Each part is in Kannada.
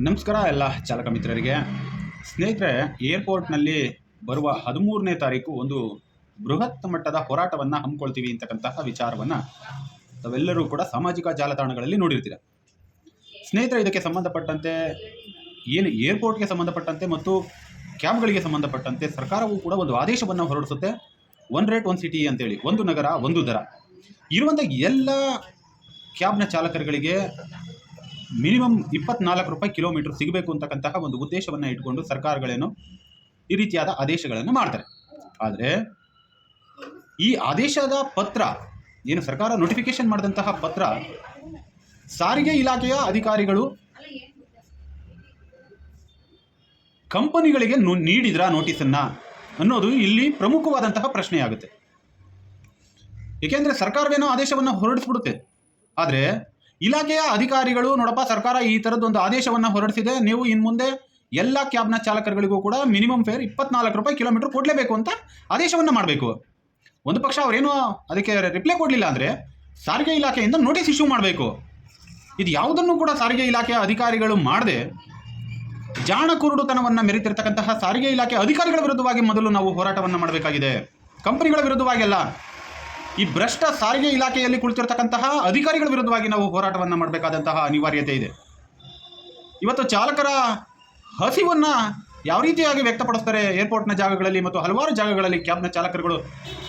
ನಮಸ್ಕಾರ ಎಲ್ಲ ಚಾಲಕ ಮಿತ್ರರಿಗೆ. ಸ್ನೇಹಿತರೆ, ಏರ್ಪೋರ್ಟ್ನಲ್ಲಿ ಬರುವ 13ನೇ ತಾರೀಕು ಒಂದು ಬೃಹತ್ ಮಟ್ಟದ ಹೋರಾಟವನ್ನು ಹಮ್ಮಿಕೊಳ್ತೀವಿ ಅಂತಕ್ಕಂತಹ ವಿಚಾರವನ್ನು ತಾವೆಲ್ಲರೂ ಕೂಡ ಸಾಮಾಜಿಕ ಜಾಲತಾಣಗಳಲ್ಲಿ ನೋಡಿರ್ತೀರ. ಸ್ನೇಹಿತರೆ, ಇದಕ್ಕೆ ಸಂಬಂಧಪಟ್ಟಂತೆ ಏನು ಏರ್ಪೋರ್ಟ್ಗೆ ಸಂಬಂಧಪಟ್ಟಂತೆ ಮತ್ತು ಕ್ಯಾಬ್ಗಳಿಗೆ ಸಂಬಂಧಪಟ್ಟಂತೆ ಸರ್ಕಾರವು ಕೂಡ ಒಂದು ಆದೇಶವನ್ನು ಹೊರಡಿಸುತ್ತೆ. ಒನ್ ರೇಟ್ ಒನ್ ಸಿಟಿ ಅಂತೇಳಿ, ಒಂದು ನಗರ ಒಂದು ದರ ಇರುವಂಥ ಎಲ್ಲ ಕ್ಯಾಬ್ನ ಚಾಲಕರುಗಳಿಗೆ ಮಿನಿಮಮ್ 24 ರೂಪಾಯಿ ಕಿಲೋಮೀಟರ್ ಸಿಗಬೇಕು ಅಂತಕ್ಕಂತಹ ಒಂದು ಉದ್ದೇಶವನ್ನು ಇಟ್ಕೊಂಡು ಸರ್ಕಾರಗಳೇನು ಈ ರೀತಿಯಾದ ಆದೇಶಗಳನ್ನು ಮಾಡ್ತಾರೆ. ಆದರೆ ಈ ಆದೇಶದ ಪತ್ರ ಏನು ಸರ್ಕಾರ ನೋಟಿಫಿಕೇಶನ್ ಮಾಡಿದಂತಹ ಪತ್ರ ಸಾರಿಗೆ ಇಲಾಖೆಯ ಅಧಿಕಾರಿಗಳು ಕಂಪನಿಗಳಿಗೆ ನೀಡಿದ್ರ ನೋಟಿಸನ್ನು ಅನ್ನೋದು ಇಲ್ಲಿ ಪ್ರಮುಖವಾದಂತಹ ಪ್ರಶ್ನೆಯಾಗುತ್ತೆ. ಏಕೆಂದರೆ ಸರ್ಕಾರವೇನೋ ಆದೇಶವನ್ನು ಹೊರಡಿಸ್ಬಿಡುತ್ತೆ, ಆದರೆ ಇಲಾಖೆಯ ಅಧಿಕಾರಿಗಳು ನೋಡಪ್ಪ ಸರ್ಕಾರ ಈ ಥರದ್ದೊಂದು ಆದೇಶವನ್ನು ಹೊರಡಿಸಿದೆ, ನೀವು ಇನ್ನು ಮುಂದೆ ಎಲ್ಲ ಕ್ಯಾಬ್ನ ಚಾಲಕರುಗಳಿಗೂ ಕೂಡ ಮಿನಿಮಮ್ ಫೇರ್ 24 ರೂಪಾಯಿ ಕಿಲೋಮೀಟರ್ ಕೊಡಲೇಬೇಕು ಅಂತ ಆದೇಶವನ್ನು ಮಾಡಬೇಕು. ಒಂದು ಪಕ್ಷ ಅವರೇನು ಅದಕ್ಕೆ ರಿಪ್ಲೈ ಕೊಡಲಿಲ್ಲ ಅಂದರೆ ಸಾರಿಗೆ ಇಲಾಖೆಯಿಂದ ನೋಟಿಸ್ ಇಶ್ಯೂ ಮಾಡಬೇಕು. ಇದು ಯಾವುದನ್ನು ಕೂಡ ಸಾರಿಗೆ ಇಲಾಖೆಯ ಅಧಿಕಾರಿಗಳು ಮಾಡದೆ ಜಾಣ ಕುರುಡುತನವನ್ನು ಮೆರೆತಿರ್ತಕ್ಕಂತಹ ಸಾರಿಗೆ ಇಲಾಖೆ ಅಧಿಕಾರಿಗಳ ವಿರುದ್ಧವಾಗಿ ಮೊದಲು ನಾವು ಹೋರಾಟವನ್ನು ಮಾಡಬೇಕಾಗಿದೆ. ಕಂಪನಿಗಳ ವಿರುದ್ಧವಾಗಿ ಅಲ್ಲ, ಈ ಭ್ರಷ್ಟ ಸಾರಿಗೆ ಇಲಾಖೆಯಲ್ಲಿ ಕುಳಿತಿರ್ತಕ್ಕಂತಹ ಅಧಿಕಾರಿಗಳ ವಿರುದ್ಧವಾಗಿ ನಾವು ಹೋರಾಟವನ್ನು ಮಾಡಬೇಕಾದಂತಹ ಅನಿವಾರ್ಯತೆ ಇದೆ. ಇವತ್ತು ಚಾಲಕರ ಹಸಿವನ್ನು ಯಾವ ರೀತಿಯಾಗಿ ವ್ಯಕ್ತಪಡಿಸ್ತಾರೆ ಏರ್ಪೋರ್ಟ್ನ ಜಾಗಗಳಲ್ಲಿ ಮತ್ತು ಹಲವಾರು ಜಾಗಗಳಲ್ಲಿ ಕ್ಯಾಬ್ನ ಚಾಲಕರುಗಳು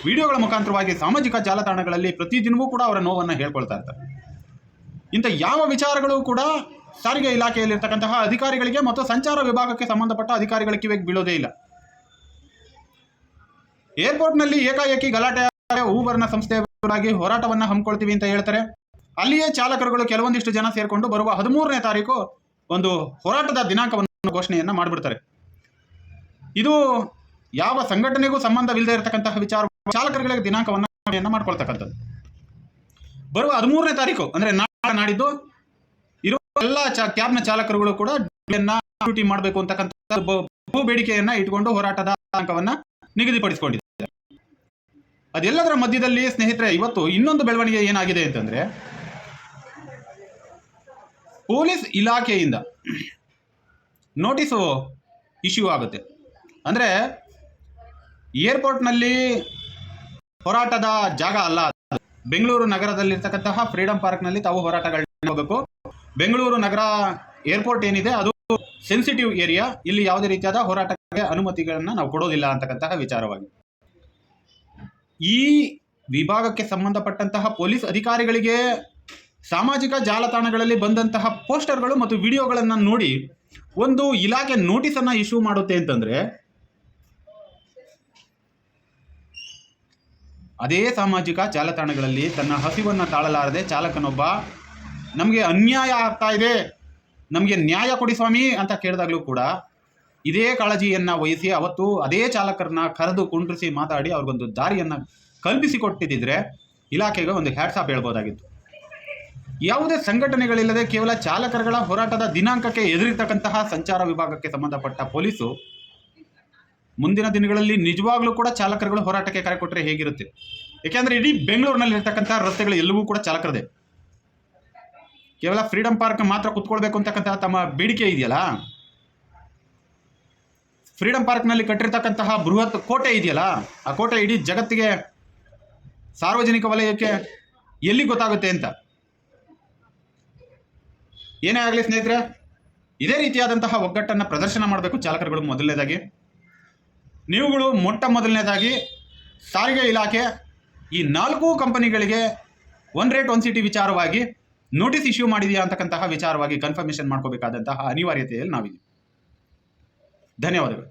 ವಿಡಿಯೋಗಳ ಮುಖಾಂತರವಾಗಿ ಸಾಮಾಜಿಕ ಜಾಲತಾಣಗಳಲ್ಲಿ ಪ್ರತಿದಿನವೂ ಕೂಡ ಅವರ ನೋವನ್ನು ಹೇಳ್ಕೊಳ್ತಾ ಇರ್ತಾರೆ. ಇಂಥ ಯಾವ ವಿಚಾರಗಳು ಕೂಡ ಸಾರಿಗೆ ಇಲಾಖೆಯಲ್ಲಿರ್ತಕ್ಕಂತಹ ಅಧಿಕಾರಿಗಳಿಗೆ ಮತ್ತು ಸಂಚಾರ ವಿಭಾಗಕ್ಕೆ ಸಂಬಂಧಪಟ್ಟ ಅಧಿಕಾರಿಗಳ ಕಿವಿಗೆ ಬೀಳೋದೇ ಇಲ್ಲ. ಏರ್ಪೋರ್ಟ್ನಲ್ಲಿ ಏಕಾಏಕಿ ಗಲಾಟೆ ಊಬರ್ನ ಸಂಸ್ಥೆಯಾಗಿ ಹೋರಾಟವನ್ನು ಹಮ್ಮಿಕೊಳ್ತೀವಿ ಅಂತ ಹೇಳ್ತಾರೆ. ಅಲ್ಲಿಯೇ ಚಾಲಕರುಗಳು ಕೆಲವೊಂದಿಷ್ಟು ಜನ ಸೇರಿಕೊಂಡು ಬರುವ 13ನೇ ತಾರೀಕು ಒಂದು ಹೋರಾಟದ ದಿನಾಂಕವನ್ನು ಘೋಷಣೆಯನ್ನು ಮಾಡಿಬಿಡ್ತಾರೆ. ಇದು ಯಾವ ಸಂಘಟನೆಗೂ ಸಂಬಂಧವಿಲ್ಲದೆ ಇರತಕ್ಕಂತಹ ವಿಚಾರ. ಚಾಲಕರುಗಳಿಗೆ ದಿನಾಂಕವನ್ನು ಮಾಡ್ಕೊಳ್ತಕ್ಕಂಥದ್ದು ಬರುವ 13ನೇ ತಾರೀಕು ಅಂದರೆ ನಾಡಿದ್ದು ಇರುವ ಎಲ್ಲ ಕ್ಯಾಬ್ನ ಚಾಲಕರುಗಳು ಕೂಡ ಡ್ಯೂಟಿ ಮಾಡಬೇಕು ಅಂತಕ್ಕಂಥ ಬಹು ಬೇಡಿಕೆಯನ್ನು ಇಟ್ಕೊಂಡು ಹೋರಾಟದ ದಿನಾಂಕವನ್ನು ನಿಗದಿಪಡಿಸಿಕೊಂಡಿದೆ. ಅದೆಲ್ಲದರ ಮಧ್ಯದಲ್ಲಿ ಸ್ನೇಹಿತರೆ, ಇವತ್ತು ಇನ್ನೊಂದು ಬೆಳವಣಿಗೆ ಏನಾಗಿದೆ ಅಂತಂದರೆ, ಪೊಲೀಸ್ ಇಲಾಖೆಯಿಂದ ನೋಟಿಸು ಇಶ್ಯೂ ಆಗುತ್ತೆ. ಅಂದರೆ ಏರ್ಪೋರ್ಟ್ನಲ್ಲಿ ಹೋರಾಟದ ಜಾಗ ಅಲ್ಲ, ಬೆಂಗಳೂರು ನಗರದಲ್ಲಿರ್ತಕ್ಕಂತಹ ಫ್ರೀಡಂ ಪಾರ್ಕ್ನಲ್ಲಿ ತಾವು ಹೋರಾಟಗಳನ್ನ ಹೋಗಬೇಕು. ಬೆಂಗಳೂರು ನಗರ ಏರ್ಪೋರ್ಟ್ ಏನಿದೆ ಅದು ಸೆನ್ಸಿಟಿವ್ ಏರಿಯಾ, ಇಲ್ಲಿ ಯಾವುದೇ ರೀತಿಯಾದ ಹೋರಾಟಕ್ಕೆ ಅನುಮತಿಗಳನ್ನು ನಾವು ಕೊಡೋದಿಲ್ಲ ಅಂತಕ್ಕಂತಹ ವಿಚಾರವಾಗಿ ಈ ವಿಭಾಗಕ್ಕೆ ಸಂಬಂಧಪಟ್ಟಂತಹ ಪೊಲೀಸ್ ಅಧಿಕಾರಿಗಳಿಗೆ ಸಾಮಾಜಿಕ ಜಾಲತಾಣಗಳಲ್ಲಿ ಬಂದಂತಹ ಪೋಸ್ಟರ್ಗಳು ಮತ್ತು ವಿಡಿಯೋಗಳನ್ನು ನೋಡಿ ಒಂದು ಇಲಾಖೆ ನೋಟಿಸನ್ನು ಇಶ್ಯೂ ಮಾಡುತ್ತೆ ಅಂತಂದರೆ, ಅದೇ ಸಾಮಾಜಿಕ ಜಾಲತಾಣಗಳಲ್ಲಿ ತನ್ನ ಹಸಿವನ್ನು ತಾಳಲಾರದೆ ಚಾಲಕನೊಬ್ಬ ನಮಗೆ ಅನ್ಯಾಯ ಆಗ್ತಾ ಇದೆ, ನಮಗೆ ನ್ಯಾಯ ಕೊಡಿ ಸ್ವಾಮಿ ಅಂತ ಕೇಳಿದಾಗಲೂ ಕೂಡ ಇದೇ ಕಾಳಜಿಯನ್ನು ವಹಿಸಿ ಅವತ್ತು ಅದೇ ಚಾಲಕರನ್ನ ಕರೆದು ಕುಂಡ್ರಿಸಿ ಮಾತಾಡಿ ಅವ್ರಿಗೊಂದು ದಾರಿಯನ್ನು ಕಲ್ಪಿಸಿಕೊಟ್ಟಿದ್ದರೆ ಇಲಾಖೆಗೆ ಒಂದು ಹ್ಯಾಟ್ಸ್ ಆಫ್ ಹೇಳ್ಬೋದಾಗಿತ್ತು. ಯಾವುದೇ ಸಂಘಟನೆಗಳಿಲ್ಲದೆ ಕೇವಲ ಚಾಲಕರುಗಳ ಹೋರಾಟದ ದಿನಾಂಕಕ್ಕೆ ಎದುರಿರ್ತಕ್ಕಂತಹ ಸಂಚಾರ ವಿಭಾಗಕ್ಕೆ ಸಂಬಂಧಪಟ್ಟ ಪೊಲೀಸು ಮುಂದಿನ ದಿನಗಳಲ್ಲಿ ನಿಜವಾಗ್ಲೂ ಕೂಡ ಚಾಲಕರುಗಳು ಹೋರಾಟಕ್ಕೆ ಕರೆ ಕೊಟ್ಟರೆ ಹೇಗಿರುತ್ತೆ? ಏಕೆಂದರೆ ಇಡೀ ಬೆಂಗಳೂರಿನಲ್ಲಿರ್ತಕ್ಕಂಥ ರಸ್ತೆಗಳು ಎಲ್ಲವೂ ಕೂಡ ಚಾಲಕರದೇ. ಕೇವಲ ಫ್ರೀಡಂ ಪಾರ್ಕ್ ಮಾತ್ರ ಕುತ್ಕೊಳ್ಬೇಕು ಅಂತಕ್ಕಂತಹ ತಮ್ಮ ಬೇಡಿಕೆ ಇದೆಯಲ್ಲ, ಫ್ರೀಡಂ ಪಾರ್ಕ್ನಲ್ಲಿ ಕಟ್ಟಿರ್ತಕ್ಕಂತಹ ಬೃಹತ್ ಕೋಟೆ ಇದೆಯಲ್ಲ, ಆ ಕೋಟೆ ಇಡೀ ಜಗತ್ತಿಗೆ ಸಾರ್ವಜನಿಕ ವಲಯಕ್ಕೆ ಎಲ್ಲಿ ಗೊತ್ತಾಗುತ್ತೆ ಅಂತ. ಏನೇ ಆಗಲಿ ಸ್ನೇಹಿತರೆ, ಇದೇ ರೀತಿಯಾದಂತಹ ಒಗ್ಗಟ್ಟನ್ನು ಪ್ರದರ್ಶನ ಮಾಡಬೇಕು ಚಾಲಕರುಗಳು. ಮೊದಲನೇದಾಗಿ ನೀವುಗಳು ಮೊದಲನೇದಾಗಿ ಸಾರಿಗೆ ಇಲಾಖೆ ಈ 4 ಕಂಪನಿಗಳಿಗೆ ಒನ್ ರೇಟ್ ಒನ್ ಸಿಟಿ ವಿಚಾರವಾಗಿ ನೋಟಿಸ್ ಇಶ್ಯೂ ಮಾಡಿದೆಯಾ ಅಂತಕ್ಕಂತಹ ವಿಚಾರವಾಗಿ ಕನ್ಫರ್ಮೇಷನ್ ಮಾಡ್ಕೋಬೇಕಾದಂತಹ ಅನಿವಾರ್ಯತೆಯಲ್ಲಿ ನಾವಿದ್ದೀವಿ. ಧನ್ಯವಾದಗಳು.